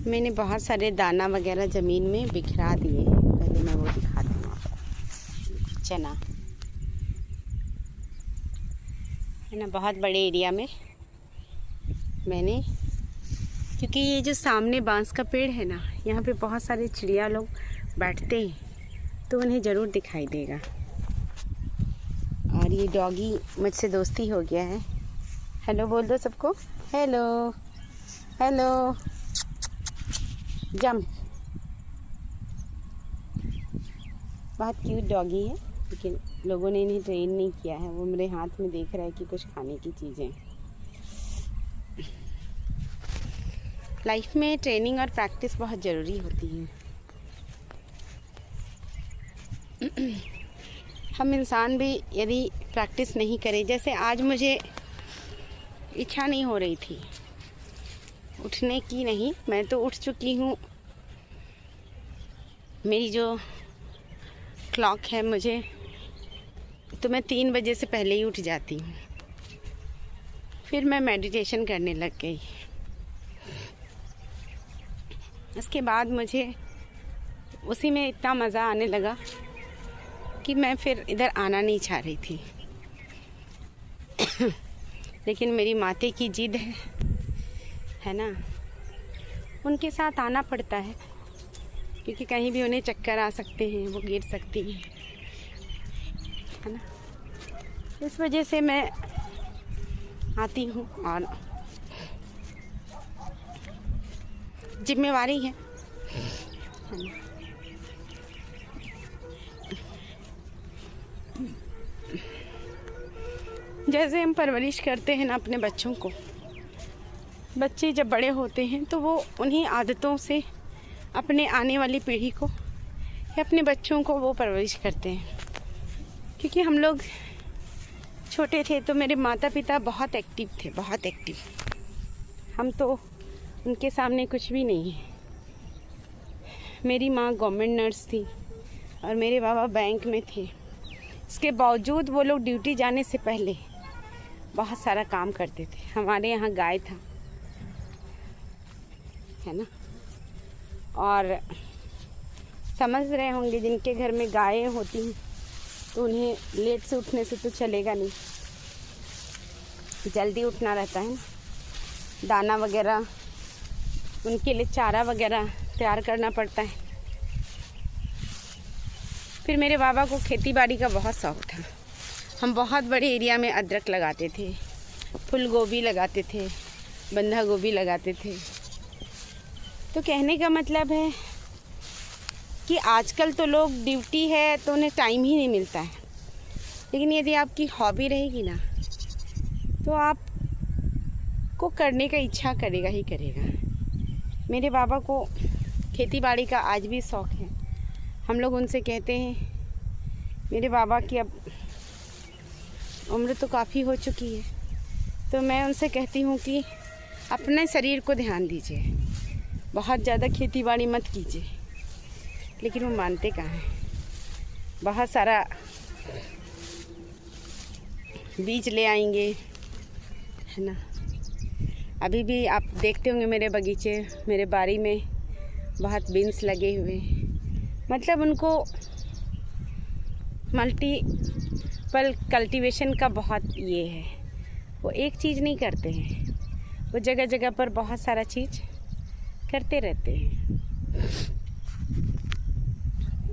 मैंने बहुत सारे दाना वगैरह ज़मीन में बिखरा दिए हैं। पहले मैं वो दिखाती हूँ आपको। चना है ना, बहुत बड़े एरिया में मैंने, क्योंकि ये जो सामने बांस का पेड़ है ना, यहाँ पे बहुत सारे चिड़िया लोग बैठते हैं, तो उन्हें ज़रूर दिखाई देगा। और ये डॉगी मुझसे दोस्ती हो गया है। हेलो बोल दो सबको, हेलो हेलो, जंप। बहुत क्यूट डॉगी है, लेकिन लोगों ने इन्हें ट्रेन नहीं किया है। वो मेरे हाथ में देख रहा है कि कुछ खाने की चीज़ें। लाइफ में ट्रेनिंग और प्रैक्टिस बहुत ज़रूरी होती है। हम इंसान भी यदि प्रैक्टिस नहीं करें, जैसे आज मुझे इच्छा नहीं हो रही थी उठने की, नहीं, मैं तो उठ चुकी हूँ। मेरी जो क्लॉक है, मुझे तो मैं 3 बजे से पहले ही उठ जाती हूँ। फिर मैं मेडिटेशन करने लग गई। उसके बाद मुझे उसी में इतना मज़ा आने लगा कि मैं फिर इधर आना नहीं चाह रही थी। लेकिन मेरी माते की जिद है ना, उनके साथ आना पड़ता है, क्योंकि कहीं भी उन्हें चक्कर आ सकते हैं, वो गिर सकती हैं, है ना। इस वजह से मैं आती हूँ और जिम्मेवारी है ना। जैसे हम परवरिश करते हैं ना अपने बच्चों को, बच्चे जब बड़े होते हैं तो वो उन्हीं आदतों से अपने आने वाली पीढ़ी को या अपने बच्चों को वो परवरिश करते हैं। क्योंकि हम लोग छोटे थे तो मेरे माता पिता बहुत एक्टिव थे, बहुत एक्टिव। हम तो उनके सामने कुछ भी नहीं है। मेरी माँ गवर्नमेंट नर्स थी और मेरे बाबा बैंक में थे। इसके बावजूद वो लोग ड्यूटी जाने से पहले बहुत सारा काम करते थे। हमारे यहाँ गाय था, है ना, और समझ रहे होंगे जिनके घर में गायें होती हैं तो उन्हें लेट से उठने से तो चलेगा नहीं, जल्दी उठना रहता है ना। दाना वगैरह, उनके लिए चारा वगैरह तैयार करना पड़ता है। फिर मेरे बाबा को खेती बाड़ी का बहुत शौक था। हम बहुत बड़े एरिया में अदरक लगाते थे, फूल गोभी लगाते थे, बंधा गोभी लगाते थे। तो कहने का मतलब है कि आजकल तो लोग ड्यूटी है तो उन्हें टाइम ही नहीं मिलता है, लेकिन यदि आपकी हॉबी रहेगी ना तो आपको करने का इच्छा करेगा ही करेगा। मेरे बाबा को खेती बाड़ी का आज भी शौक़ है। हम लोग उनसे कहते हैं, मेरे बाबा की अब उम्र तो काफ़ी हो चुकी है, तो मैं उनसे कहती हूँ कि अपने शरीर को ध्यान दीजिए, बहुत ज़्यादा खेती बाड़ी मत कीजिए। लेकिन वो मानते कहाँ हैं। बहुत सारा बीज ले आएंगे, है ना। अभी भी आप देखते होंगे मेरे बगीचे, मेरे बारी में बहुत बीन्स लगे हुए। मतलब उनको मल्टीपल कल्टीवेशन का बहुत ये है। वो एक चीज़ नहीं करते हैं, वो जगह जगह पर बहुत सारा चीज़ करते रहते हैं।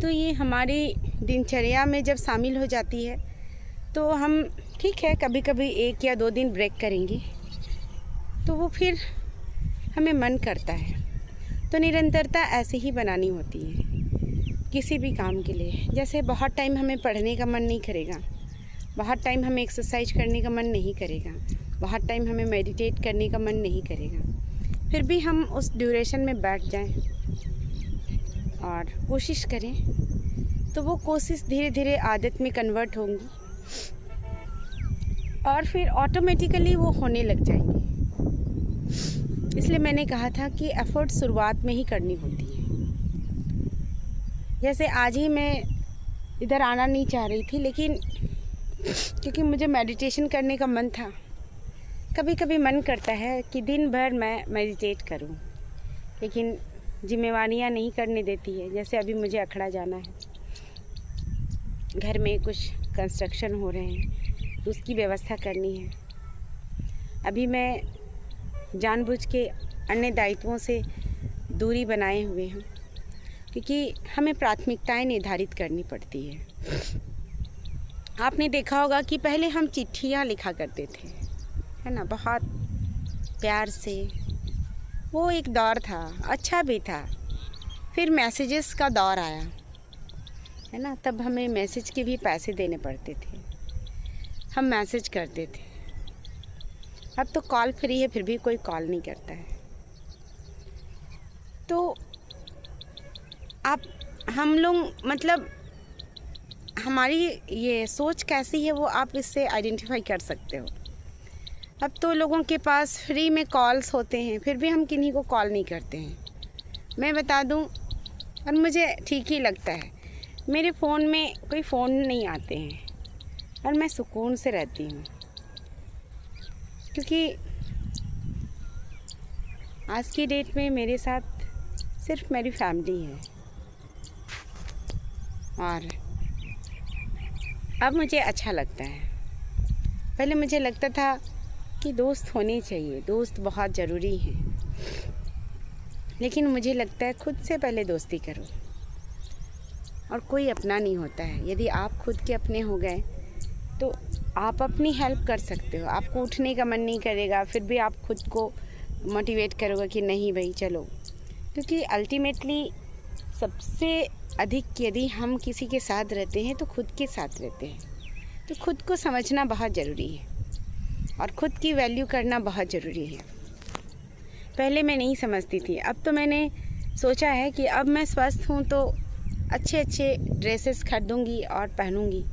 तो ये हमारी दिनचर्या में जब शामिल हो जाती है तो हम ठीक है, कभी कभी 1 या 2 दिन ब्रेक करेंगे तो वो फिर हमें मन करता है। तो निरंतरता ऐसे ही बनानी होती है किसी भी काम के लिए। जैसे बहुत टाइम हमें पढ़ने का मन नहीं करेगा, बहुत टाइम हमें एक्सरसाइज करने का मन नहीं करेगा, बहुत टाइम हमें मेडिटेट करने का मन नहीं करेगा, फिर भी हम उस ड्यूरेशन में बैठ जाएं और कोशिश करें तो वो कोशिश धीरे धीरे आदत में कन्वर्ट होंगी और फिर ऑटोमेटिकली वो होने लग जाएंगी। इसलिए मैंने कहा था कि एफर्ट शुरुआत में ही करनी होती है। जैसे आज ही मैं इधर आना नहीं चाह रही थी, लेकिन क्योंकि मुझे मेडिटेशन करने का मन था, कभी कभी मन करता है कि दिन भर मैं मेडिटेट करूं, लेकिन जिम्मेवारियां नहीं करने देती है। जैसे अभी मुझे अखड़ा जाना है, घर में कुछ कंस्ट्रक्शन हो रहे हैं तो उसकी व्यवस्था करनी है। अभी मैं जानबूझ के अन्य दायित्वों से दूरी बनाए हुए हूँ, क्योंकि हमें प्राथमिकताएं निर्धारित करनी पड़ती है। आपने देखा होगा कि पहले हम चिट्ठियाँ लिखा करते थे, है ना, बहुत प्यार से। वो एक दौर था, अच्छा भी था। फिर मैसेजेस का दौर आया, है ना, तब हमें मैसेज के भी पैसे देने पड़ते थे, हम मैसेज करते थे। अब तो कॉल फ्री है, फिर भी कोई कॉल नहीं करता है। तो हम लोग मतलब हमारी ये सोच कैसी है वो आप इससे आइडेंटिफाई कर सकते हो। अब तो लोगों के पास फ्री में कॉल्स होते हैं, फिर भी हम किन्हीं को कॉल नहीं करते हैं। मैं बता दूं, और मुझे ठीक ही लगता है, मेरे फ़ोन में कोई फ़ोन नहीं आते हैं और मैं सुकून से रहती हूँ, क्योंकि आज की डेट में मेरे साथ सिर्फ मेरी फैमिली है। और अब मुझे अच्छा लगता है। पहले मुझे लगता था कि दोस्त होने चाहिए, दोस्त बहुत ज़रूरी हैं, लेकिन मुझे लगता है खुद से पहले दोस्ती करो। और कोई अपना नहीं होता है। यदि आप खुद के अपने हो गए तो आप अपनी हेल्प कर सकते हो। आपको उठने का मन नहीं करेगा, फिर भी आप खुद को मोटिवेट करोगे कि नहीं भाई चलो, क्योंकि अल्टीमेटली सबसे अधिक यदि हम किसी के साथ रहते हैं तो खुद के साथ रहते हैं। तो खुद को समझना बहुत ज़रूरी है और ख़ुद की वैल्यू करना बहुत ज़रूरी है। पहले मैं नहीं समझती थी, अब तो मैंने सोचा है कि अब मैं स्वस्थ हूँ तो अच्छे अच्छे ड्रेसेस खरीदूँगी और पहनूँगी।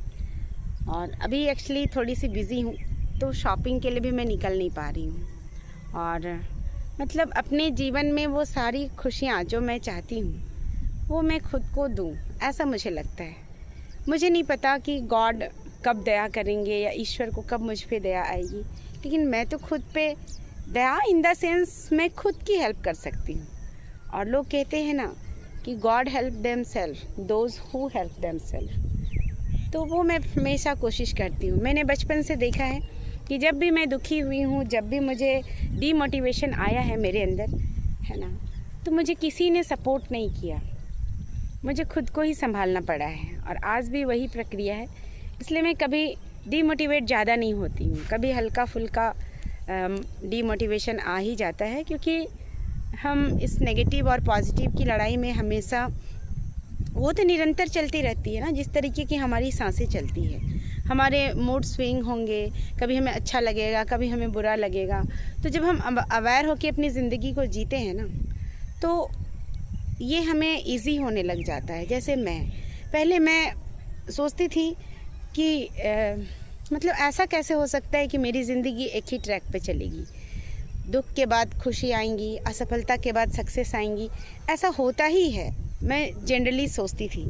और अभी एक्चुअली थोड़ी सी बिज़ी हूँ तो शॉपिंग के लिए भी मैं निकल नहीं पा रही हूँ। और मतलब अपने जीवन में वो सारी खुशियाँ जो मैं चाहती हूँ वो मैं खुद को दूँ, ऐसा मुझे लगता है। मुझे नहीं पता कि गॉड कब दया करेंगे या ईश्वर को कब मुझ पे दया आएगी, लेकिन मैं तो खुद पे दया इन द सेंस मैं खुद की हेल्प कर सकती हूँ। और लोग कहते हैं ना कि God help them self, those who help them self. तो वो मैं हमेशा कोशिश करती हूँ। मैंने बचपन से देखा है कि जब भी मैं दुखी हुई हूँ, जब भी मुझे डीमोटिवेशन आया है मेरे अंदर, है ना, तो मुझे किसी ने सपोर्ट नहीं किया, मुझे खुद को ही संभालना पड़ा है। और आज भी वही प्रक्रिया है, इसलिए मैं कभी डीमोटिवेट ज़्यादा नहीं होती हूँ। कभी हल्का फुल्का डीमोटिवेशन आ ही जाता है, क्योंकि हम इस नेगेटिव और पॉजिटिव की लड़ाई में हमेशा, वो तो निरंतर चलती रहती है ना, जिस तरीके की हमारी सांसें चलती है। हमारे मूड स्विंग होंगे, कभी हमें अच्छा लगेगा, कभी हमें बुरा लगेगा। तो जब हम अवेयर होकर अपनी ज़िंदगी को जीते हैं ना, तो ये हमें इजी होने लग जाता है। जैसे पहले मैं सोचती थी कि मतलब ऐसा कैसे हो सकता है कि मेरी ज़िंदगी एक ही ट्रैक पे चलेगी, दुख के बाद खुशी आएंगी, असफलता के बाद सक्सेस आएंगी, ऐसा होता ही है, मैं जनरली सोचती थी।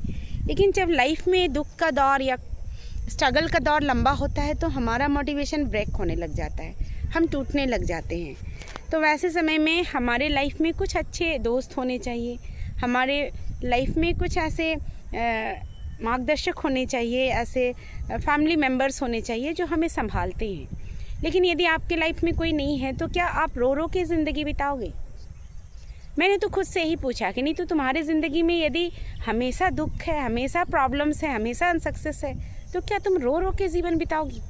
लेकिन जब लाइफ में दुख का दौर या स्ट्रगल का दौर लंबा होता है तो हमारा मोटिवेशन ब्रेक होने लग जाता है, हम टूटने लग जाते हैं। तो वैसे समय में हमारे लाइफ में कुछ अच्छे दोस्त होने चाहिए, हमारे लाइफ में कुछ ऐसे मार्गदर्शक होने चाहिए, ऐसे फैमिली मेम्बर्स होने चाहिए जो हमें संभालते हैं। लेकिन यदि आपके लाइफ में कोई नहीं है तो क्या आप रो रो के ज़िंदगी बिताओगे? मैंने तो खुद से ही पूछा कि नहीं तो तुम्हारी ज़िंदगी में यदि हमेशा दुख है, हमेशा प्रॉब्लम्स है, हमेशा अनसक्सेस है, तो क्या तुम रो रो के जीवन बिताओगी?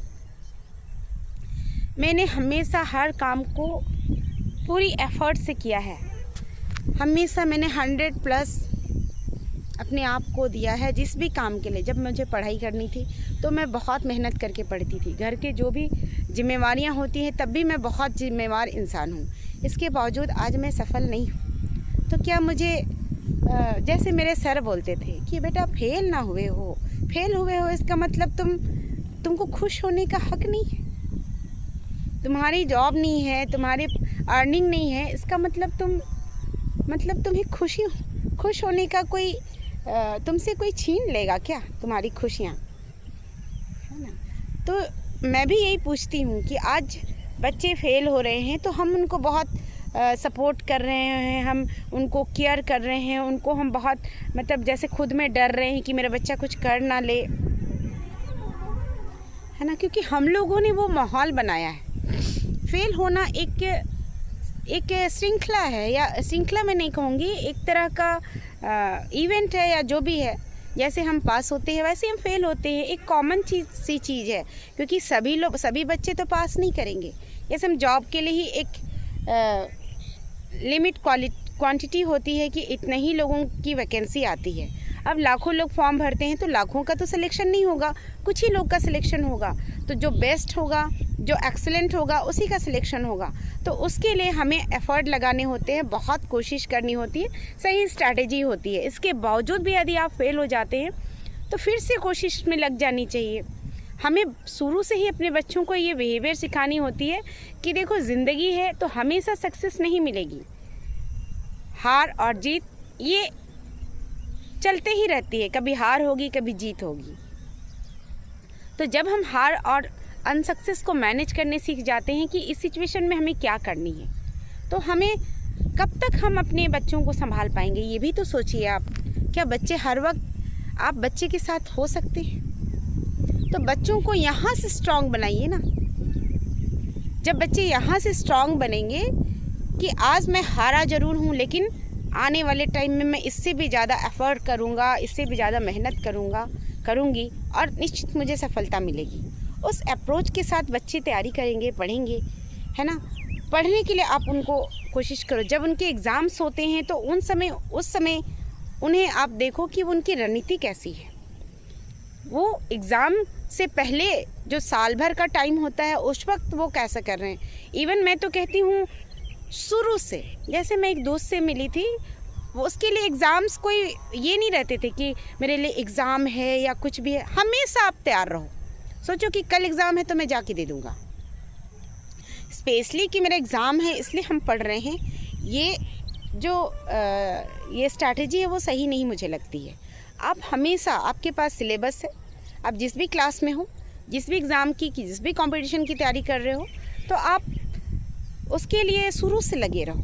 मैंने हमेशा हर काम को पूरी एफर्ट से किया है, हमेशा मैंने 100+ अपने आप को दिया है जिस भी काम के लिए। जब मुझे पढ़ाई करनी थी तो मैं बहुत मेहनत करके पढ़ती थी, घर के जो भी जिम्मेवारियां होती हैं तब भी मैं बहुत जिम्मेवार इंसान हूँ। इसके बावजूद आज मैं सफल नहीं हूँ। तो क्या मुझे जैसे मेरे सर बोलते थे कि बेटा फेल ना हुए हो, फेल हुए हो इसका मतलब तुमको खुश होने का हक नहीं है, तुम्हारी जॉब नहीं है, तुम्हारी अर्निंग नहीं है, इसका मतलब तुम्हें खुश होने का कोई तुमसे कोई छीन लेगा क्या तुम्हारी खुशियाँ, है ना? तो मैं भी यही पूछती हूँ कि आज बच्चे फेल हो रहे हैं तो हम उनको बहुत सपोर्ट कर रहे हैं, हम उनको केयर कर रहे हैं, उनको हम बहुत मतलब जैसे खुद में डर रहे हैं कि मेरा बच्चा कुछ कर ना ले, है ना, क्योंकि हम लोगों ने वो माहौल बनाया है। फेल होना एक श्रृंखला है, या श्रृंखला मैं नहीं कहूँगी, एक तरह का इवेंट है या जो भी है। जैसे हम पास होते हैं वैसे हम फेल होते हैं, एक कॉमन चीज़ है, क्योंकि सभी बच्चे तो पास नहीं करेंगे। जैसे हम जॉब के लिए ही एक लिमिट क्वांटिटी होती है कि इतने ही लोगों की वैकेंसी आती है। अब लाखों लोग फॉर्म भरते हैं तो लाखों का तो सिलेक्शन नहीं होगा, कुछ ही लोग का सिलेक्शन होगा। तो जो बेस्ट होगा, जो एक्सीलेंट होगा, उसी का सिलेक्शन होगा। तो उसके लिए हमें एफर्ट लगाने होते हैं, बहुत कोशिश करनी होती है, सही स्ट्रैटेजी होती है। इसके बावजूद भी यदि आप फेल हो जाते हैं तो फिर से कोशिश में लग जानी चाहिए। हमें शुरू से ही अपने बच्चों को ये बिहेवियर सिखानी होती है कि देखो ज़िंदगी है तो हमेशा सक्सेस नहीं मिलेगी, हार और जीत ये चलते ही रहती है, कभी हार होगी कभी जीत होगी। तो जब हम हार और अनसक्सेस को मैनेज करने सीख जाते हैं कि इस सिचुएशन में हमें क्या करनी है, तो हमें कब तक हम अपने बच्चों को संभाल पाएंगे, ये भी तो सोचिए आप। क्या बच्चे हर वक्त आप बच्चे के साथ हो सकते हैं? तो बच्चों को यहाँ से स्ट्रांग बनाइए ना। जब बच्चे यहाँ से स्ट्रांग बनेंगे कि आज मैं हारा ज़रूर हूँ, लेकिन आने वाले टाइम में मैं इससे भी ज़्यादा एफर्ट करूँगा, इससे भी ज़्यादा मेहनत करूँगी और निश्चित मुझे सफलता मिलेगी। उस अप्रोच के साथ बच्चे तैयारी करेंगे, पढ़ेंगे, है ना। पढ़ने के लिए आप उनको कोशिश करो। जब उनके एग्ज़ाम्स होते हैं तो उस समय उन्हें आप देखो कि उनकी रणनीति कैसी है। वो एग्ज़ाम से पहले जो साल भर का टाइम होता है उस वक्त वो कैसा कर रहे हैं। इवन मैं तो कहती हूँ शुरू से, जैसे मैं एक दोस्त से मिली थी, वो उसके लिए एग्ज़ाम्स कोई ये नहीं रहते थे कि मेरे लिए एग्ज़ाम है या कुछ भी है। हमेशा आप तैयार रहो, सोचो कि कल एग्ज़ाम है तो मैं जाके दे दूँगा। स्पेशली कि मेरा एग्ज़ाम है इसलिए हम पढ़ रहे हैं, ये जो ये स्ट्रैटेजी है वो सही नहीं मुझे लगती है। आप हमेशा, आपके पास सिलेबस है, आप जिस भी क्लास में हो, जिस भी एग्ज़ाम की जिस भी कंपटीशन की तैयारी कर रहे हो, तो आप उसके लिए शुरू से लगे रहो।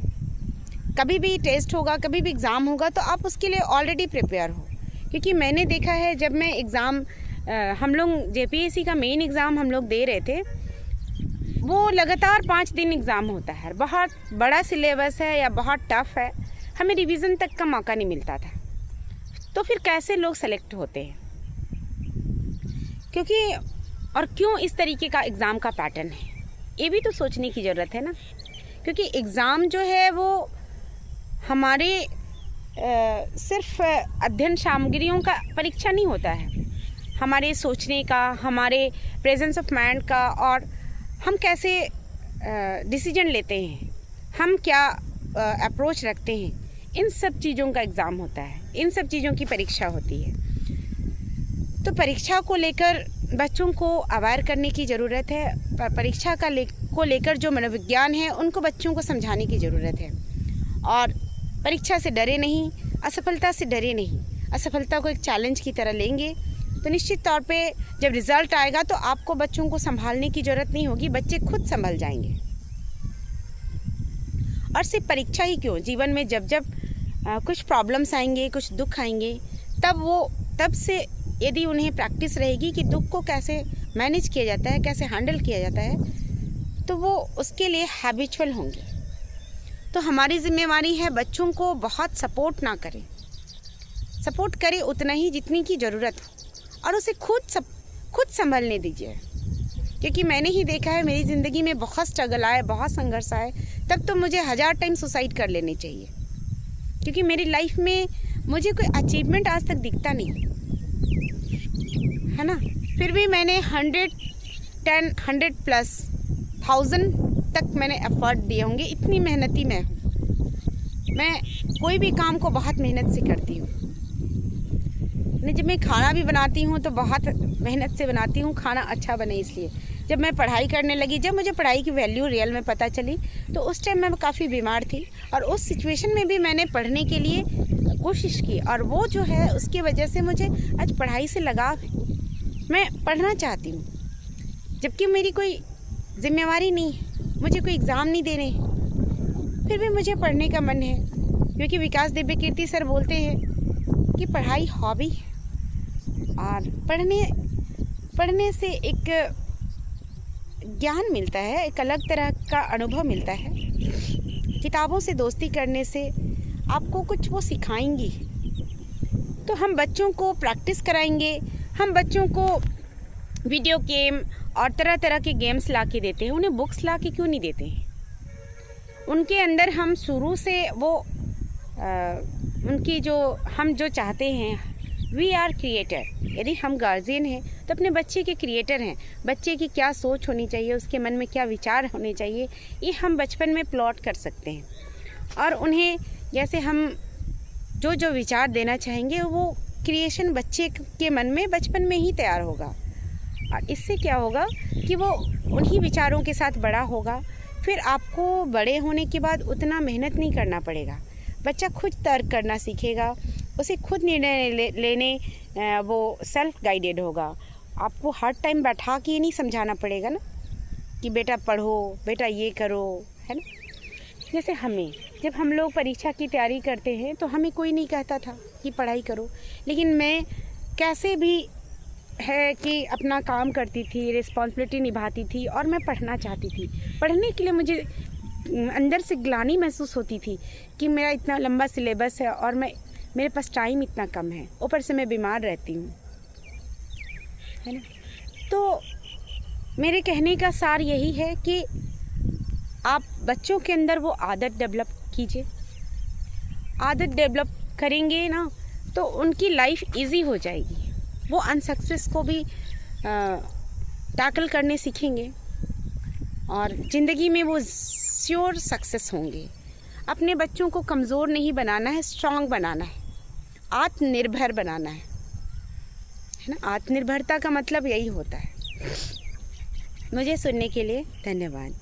कभी भी टेस्ट होगा, कभी भी एग्ज़ाम होगा, तो आप उसके लिए ऑलरेडी प्रिपेयर हो। क्योंकि मैंने देखा है जब मैं एग्ज़ाम, हम लोग JPSC का मेन एग्ज़ाम हम लोग दे रहे थे, वो लगातार 5 दिन एग्ज़ाम होता है, बहुत बड़ा सिलेबस है या बहुत टफ है, हमें रिवीजन तक का मौका नहीं मिलता था। तो फिर कैसे लोग सेलेक्ट होते हैं? क्यों इस तरीके का एग्ज़ाम का पैटर्न है, ये भी तो सोचने की ज़रूरत है ना। क्योंकि एग्ज़ाम जो है वो हमारे सिर्फ अध्ययन सामग्रियों का परीक्षा नहीं होता है, हमारे सोचने का, हमारे प्रेजेंस ऑफ माइंड का, और हम कैसे डिसीजन लेते हैं, हम क्या अप्रोच रखते हैं, इन सब चीज़ों का एग्ज़ाम होता है, इन सब चीज़ों की परीक्षा होती है। तो परीक्षा को लेकर बच्चों को अवेयर करने की ज़रूरत है। परीक्षा को लेकर जो मनोविज्ञान है उनको बच्चों को समझाने की ज़रूरत है। और परीक्षा से डरे नहीं, असफलता से डरे नहीं, असफलता को एक चैलेंज की तरह लेंगे तो निश्चित तौर पे जब रिज़ल्ट आएगा तो आपको बच्चों को संभालने की ज़रूरत नहीं होगी, बच्चे खुद संभल जाएंगे। और सिर्फ परीक्षा ही क्यों, जीवन में जब जब कुछ प्रॉब्लम्स आएंगे, कुछ दुख आएंगे, तब से यदि उन्हें प्रैक्टिस रहेगी कि दुख को कैसे मैनेज किया जाता है, कैसे हैंडल किया जाता है, तो वो उसके लिए हैबिचुअल होंगे। तो हमारी जिम्मेवारी है बच्चों को बहुत सपोर्ट ना करें, सपोर्ट करें उतना ही जितनी की ज़रूरत हो, और उसे खुद संभलने दीजिए। क्योंकि मैंने ही देखा है, मेरी ज़िंदगी में बहुत स्ट्रगल आए, बहुत संघर्ष आए, तब तो मुझे 1000 टाइम सुसाइड कर लेने चाहिए। क्योंकि मेरी लाइफ में मुझे कोई अचीवमेंट आज तक दिखता नहीं है ना। फिर भी मैंने 100 प्लस 1000 तक मैंने एफर्ट दिए होंगे, इतनी मेहनती मैं हूँ। मैं कोई भी काम को बहुत मेहनत से करती हूँ। जब मैं खाना भी बनाती हूँ तो बहुत मेहनत से बनाती हूँ, खाना अच्छा बने इसलिए। जब मैं पढ़ाई करने लगी, जब मुझे पढ़ाई की वैल्यू रियल में पता चली, तो उस टाइम मैं काफ़ी बीमार थी, और उस सिचुएशन में भी मैंने पढ़ने के लिए कोशिश की, और वो जो है उसकी वजह से मुझे आज पढ़ाई से लगाव है। मैं पढ़ना चाहती हूँ, जबकि मेरी कोई जिम्मेवारी नहीं है, मुझे कोई एग्ज़ाम नहीं देने, फिर भी मुझे पढ़ने का मन है, क्योंकि विकास दिव्य कीर्ति सर बोलते हैं कि पढ़ाई हॉबी है और पढ़ने से एक ज्ञान मिलता है, एक अलग तरह का अनुभव मिलता है। किताबों से दोस्ती करने से आपको कुछ वो सिखाएंगी। तो हम बच्चों को प्रैक्टिस कराएंगे, हम बच्चों को वीडियो गेम और तरह तरह के गेम्स ला के देते हैं, उन्हें बुक्स ला के क्यों नहीं देते हैं? उनके अंदर हम शुरू से वो उनकी हम जो चाहते हैं, वी आर क्रिएटर। यदि हम गार्जियन हैं तो अपने बच्चे के क्रिएटर हैं। बच्चे की क्या सोच होनी चाहिए, उसके मन में क्या विचार होने चाहिए, ये हम बचपन में प्लॉट कर सकते हैं। और उन्हें जैसे हम जो विचार देना चाहेंगे वो क्रिएशन बच्चे के मन में बचपन में ही तैयार होगा। और इससे क्या होगा कि वो उन्हीं विचारों के साथ बड़ा होगा। फिर आपको बड़े होने के बाद उतना मेहनत नहीं करना पड़ेगा। बच्चा खुद तर्क करना सीखेगा, उसे खुद निर्णय लेने वो सेल्फ गाइडेड होगा। आपको हर टाइम बैठा के ये नहीं समझाना पड़ेगा ना कि बेटा पढ़ो, बेटा ये करो, है ना। जैसे जब हम लोग परीक्षा की तैयारी करते हैं तो हमें कोई नहीं कहता था कि पढ़ाई करो, लेकिन मैं कैसे भी है कि अपना काम करती थी, रिस्पॉन्सिबिलिटी निभाती थी और मैं पढ़ना चाहती थी। पढ़ने के लिए मुझे अंदर से ग्लानि महसूस होती थी कि मेरा इतना लंबा सिलेबस है और मेरे पास टाइम इतना कम है, ऊपर से मैं बीमार रहती हूँ, है ना। तो मेरे कहने का सार यही है कि आप बच्चों के अंदर वो आदत डेवलप कीजिए। आदत डेवलप करेंगे ना तो उनकी लाइफ इजी हो जाएगी। वो अनसक्सेस को भी टैकल करने सीखेंगे और ज़िंदगी में वो श्योर सक्सेस होंगे। अपने बच्चों को कमज़ोर नहीं बनाना है, स्ट्रांग बनाना है, आत्मनिर्भर बनाना है ना। आत्मनिर्भरता का मतलब यही होता है। मुझे सुनने के लिए धन्यवाद।